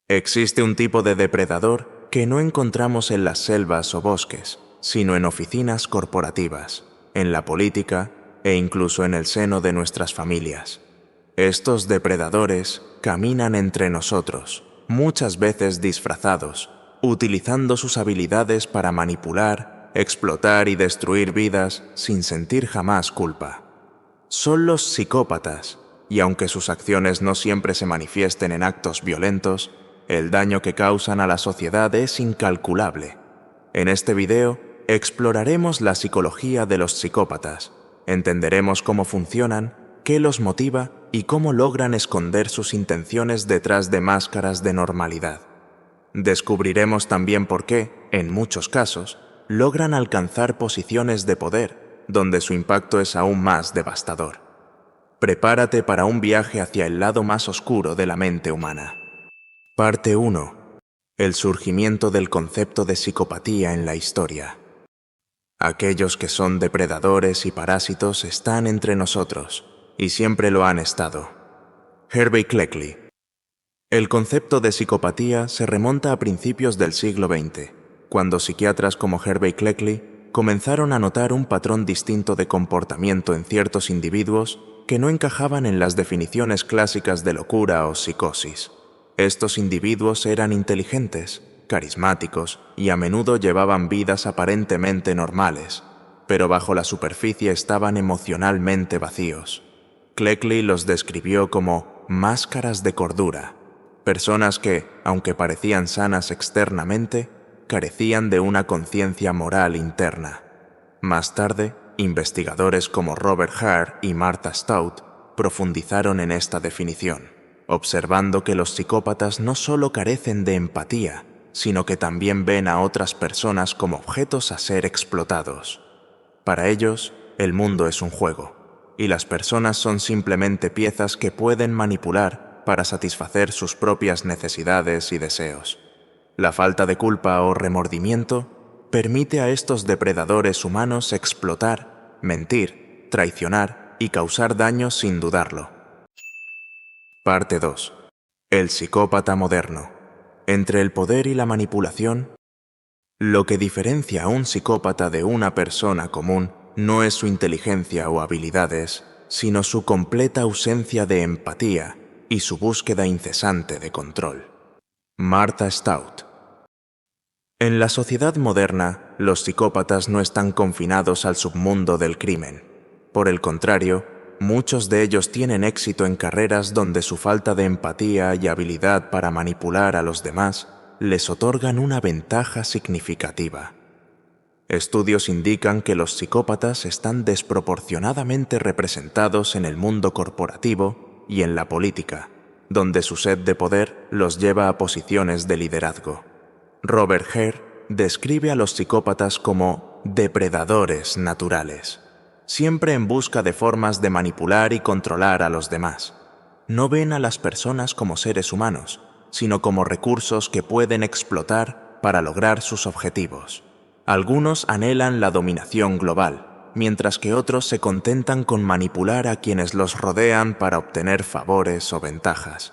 Existe un tipo de depredador que no encontramos en las selvas o bosques, sino en oficinas corporativas, en la política e incluso en el seno de nuestras familias. Estos depredadores caminan entre nosotros, muchas veces disfrazados, utilizando sus habilidades para manipular, explotar y destruir vidas sin sentir jamás culpa. Son los psicópatas, y aunque sus acciones no siempre se manifiesten en actos violentos, el daño que causan a la sociedad es incalculable. En este video exploraremos la psicología de los psicópatas, entenderemos cómo funcionan, qué los motiva y cómo logran esconder sus intenciones detrás de máscaras de normalidad. Descubriremos también por qué, en muchos casos, logran alcanzar posiciones de poder, donde su impacto es aún más devastador. Prepárate para un viaje hacia el lado más oscuro de la mente humana. Parte 1. El surgimiento del concepto de psicopatía en la historia. Aquellos que son depredadores y parásitos están entre nosotros, y siempre lo han estado. Hervey Cleckley. El concepto de psicopatía se remonta a principios del siglo XX, cuando psiquiatras como Hervey Cleckley comenzaron a notar un patrón distinto de comportamiento en ciertos individuos que no encajaban en las definiciones clásicas de locura o psicosis. Estos individuos eran inteligentes, carismáticos y a menudo llevaban vidas aparentemente normales, pero bajo la superficie estaban emocionalmente vacíos. Cleckley los describió como máscaras de cordura, personas que, aunque parecían sanas externamente, carecían de una conciencia moral interna. Más tarde, investigadores como Robert Hare y Martha Stout profundizaron en esta definición, observando que los psicópatas no solo carecen de empatía, sino que también ven a otras personas como objetos a ser explotados. Para ellos, el mundo es un juego, y las personas son simplemente piezas que pueden manipular para satisfacer sus propias necesidades y deseos. La falta de culpa o remordimiento permite a estos depredadores humanos explotar, mentir, traicionar y causar daño sin dudarlo. Parte 2. El psicópata moderno. Entre el poder y la manipulación, lo que diferencia a un psicópata de una persona común no es su inteligencia o habilidades, sino su completa ausencia de empatía y su búsqueda incesante de control. Martha Stout. En la sociedad moderna, los psicópatas no están confinados al submundo del crimen. Por el contrario, muchos de ellos tienen éxito en carreras donde su falta de empatía y habilidad para manipular a los demás les otorgan una ventaja significativa. Estudios indican que los psicópatas están desproporcionadamente representados en el mundo corporativo y en la política, donde su sed de poder los lleva a posiciones de liderazgo. Robert Hare describe a los psicópatas como depredadores naturales, siempre en busca de formas de manipular y controlar a los demás. No ven a las personas como seres humanos, sino como recursos que pueden explotar para lograr sus objetivos. Algunos anhelan la dominación global, mientras que otros se contentan con manipular a quienes los rodean para obtener favores o ventajas.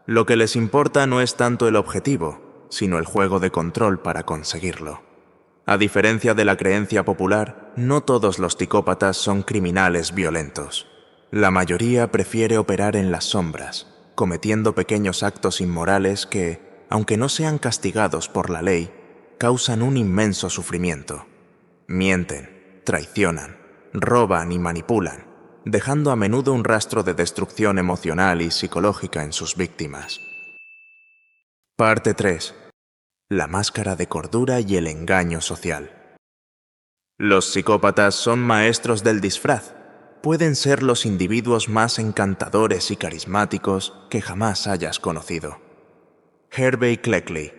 Lo que les importa no es tanto el objetivo, sino el juego de control para conseguirlo. A diferencia de la creencia popular, no todos los psicópatas son criminales violentos. La mayoría prefiere operar en las sombras, cometiendo pequeños actos inmorales que, aunque no sean castigados por la ley, causan un inmenso sufrimiento. Mienten, traicionan, roban y manipulan, dejando a menudo un rastro de destrucción emocional y psicológica en sus víctimas. Parte 3. La máscara de cordura y el engaño social. Los psicópatas son maestros del disfraz. Pueden ser los individuos más encantadores y carismáticos que jamás hayas conocido. Hervey Cleckley.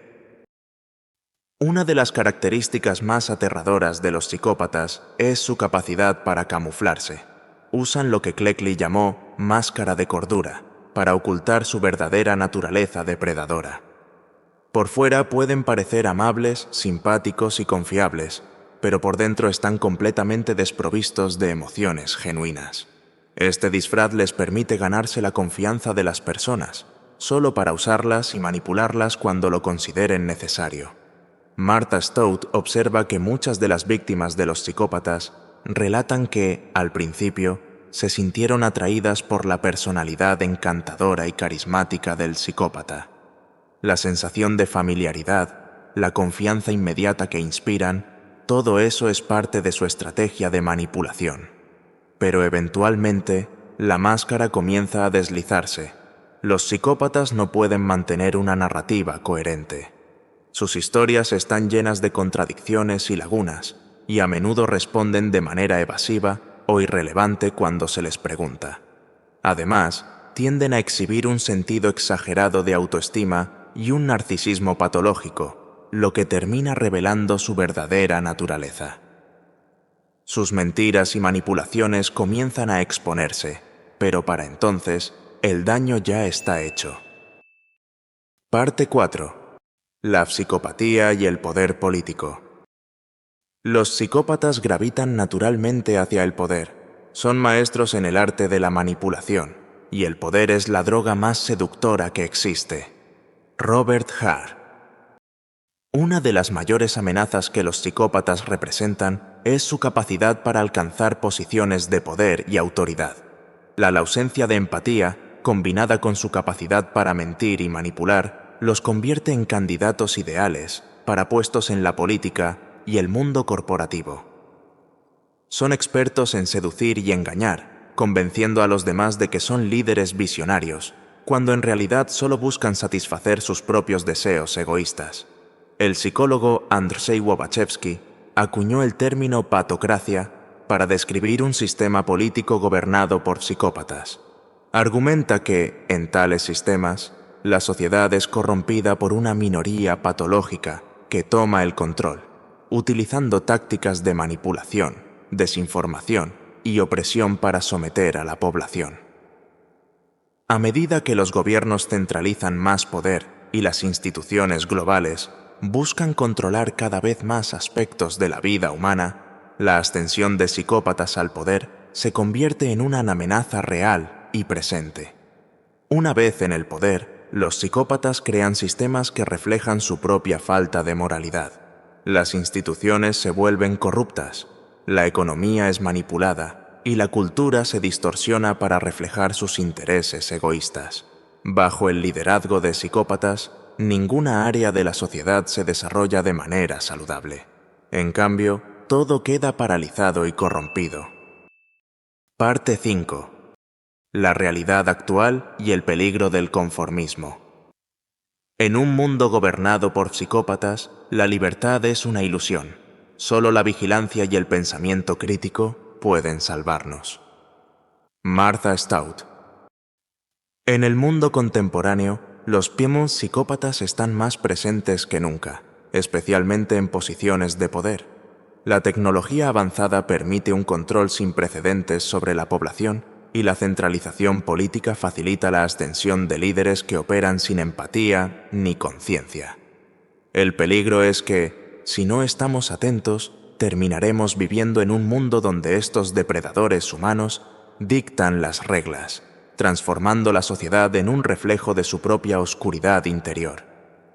Una de las características más aterradoras de los psicópatas es su capacidad para camuflarse. Usan lo que Cleckley llamó máscara de cordura para ocultar su verdadera naturaleza depredadora. Por fuera pueden parecer amables, simpáticos y confiables, pero por dentro están completamente desprovistos de emociones genuinas. Este disfraz les permite ganarse la confianza de las personas, solo para usarlas y manipularlas cuando lo consideren necesario. Martha Stout observa que muchas de las víctimas de los psicópatas relatan que, al principio, se sintieron atraídas por la personalidad encantadora y carismática del psicópata. La sensación de familiaridad, la confianza inmediata que inspiran, todo eso es parte de su estrategia de manipulación. Pero eventualmente, la máscara comienza a deslizarse. Los psicópatas no pueden mantener una narrativa coherente. Sus historias están llenas de contradicciones y lagunas, y a menudo responden de manera evasiva o irrelevante cuando se les pregunta. Además, tienden a exhibir un sentido exagerado de autoestima y un narcisismo patológico, lo que termina revelando su verdadera naturaleza. Sus mentiras y manipulaciones comienzan a exponerse, pero para entonces, el daño ya está hecho. Parte 4. La psicopatía y el poder político. Los psicópatas gravitan naturalmente hacia el poder. Son maestros en el arte de la manipulación, y el poder es la droga más seductora que existe. Robert Hare. Una de las mayores amenazas que los psicópatas representan es su capacidad para alcanzar posiciones de poder y autoridad. La ausencia de empatía, combinada con su capacidad para mentir y manipular, los convierte en candidatos ideales para puestos en la política y el mundo corporativo. Son expertos en seducir y engañar, convenciendo a los demás de que son líderes visionarios, cuando en realidad solo buscan satisfacer sus propios deseos egoístas. El psicólogo Andrzej Łobachewski acuñó el término patocracia para describir un sistema político gobernado por psicópatas. Argumenta que, en tales sistemas, la sociedad es corrompida por una minoría patológica que toma el control, utilizando tácticas de manipulación, desinformación y opresión para someter a la población. A medida que los gobiernos centralizan más poder y las instituciones globales buscan controlar cada vez más aspectos de la vida humana, la ascensión de psicópatas al poder se convierte en una amenaza real y presente. Una vez en el poder, los psicópatas crean sistemas que reflejan su propia falta de moralidad. Las instituciones se vuelven corruptas, la economía es manipulada y la cultura se distorsiona para reflejar sus intereses egoístas. Bajo el liderazgo de psicópatas, ninguna área de la sociedad se desarrolla de manera saludable. En cambio, todo queda paralizado y corrompido. Parte 5. La realidad actual y el peligro del conformismo. En un mundo gobernado por psicópatas, la libertad es una ilusión. Solo la vigilancia y el pensamiento crítico pueden salvarnos. Martha Stout. En el mundo contemporáneo, los Piemont psicópatas están más presentes que nunca, especialmente en posiciones de poder. La tecnología avanzada permite un control sin precedentes sobre la población y la centralización política facilita la ascensión de líderes que operan sin empatía ni conciencia. El peligro es que, si no estamos atentos, terminaremos viviendo en un mundo donde estos depredadores humanos dictan las reglas, transformando la sociedad en un reflejo de su propia oscuridad interior.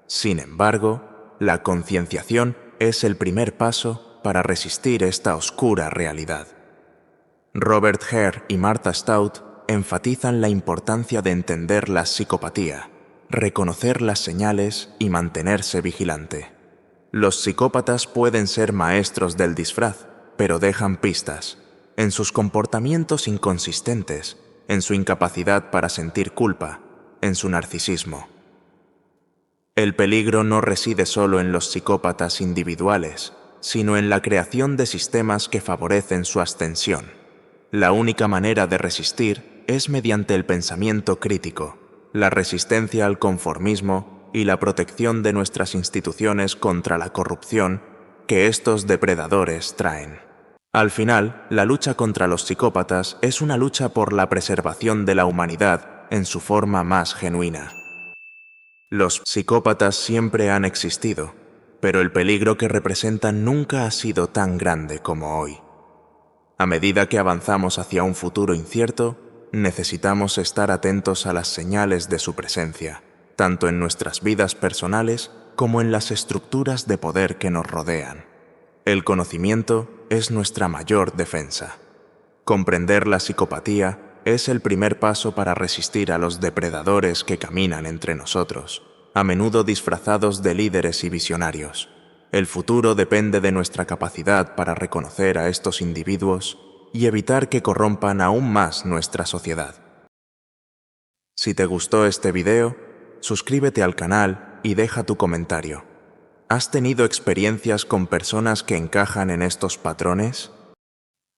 Sin embargo, la concienciación es el primer paso para resistir esta oscura realidad. Robert Hare y Martha Stout enfatizan la importancia de entender la psicopatía, reconocer las señales y mantenerse vigilante. Los psicópatas pueden ser maestros del disfraz, pero dejan pistas, en sus comportamientos inconsistentes, en su incapacidad para sentir culpa, en su narcisismo. El peligro no reside solo en los psicópatas individuales, sino en la creación de sistemas que favorecen su ascensión. La única manera de resistir es mediante el pensamiento crítico, la resistencia al conformismo y la protección de nuestras instituciones contra la corrupción que estos depredadores traen. Al final, la lucha contra los psicópatas es una lucha por la preservación de la humanidad en su forma más genuina. Los psicópatas siempre han existido, pero el peligro que representan nunca ha sido tan grande como hoy. A medida que avanzamos hacia un futuro incierto, necesitamos estar atentos a las señales de su presencia. tanto en nuestras vidas personales como en las estructuras de poder que nos rodean. El conocimiento es nuestra mayor defensa. Comprender la psicopatía es el primer paso para resistir a los depredadores que caminan entre nosotros, a menudo disfrazados de líderes y visionarios. El futuro depende de nuestra capacidad para reconocer a estos individuos y evitar que corrompan aún más nuestra sociedad. Si te gustó este video, suscríbete al canal y deja tu comentario. ¿Has tenido experiencias con personas que encajan en estos patrones?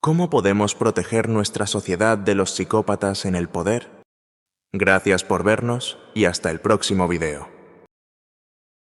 ¿Cómo podemos proteger nuestra sociedad de los psicópatas en el poder? Gracias por vernos y hasta el próximo video.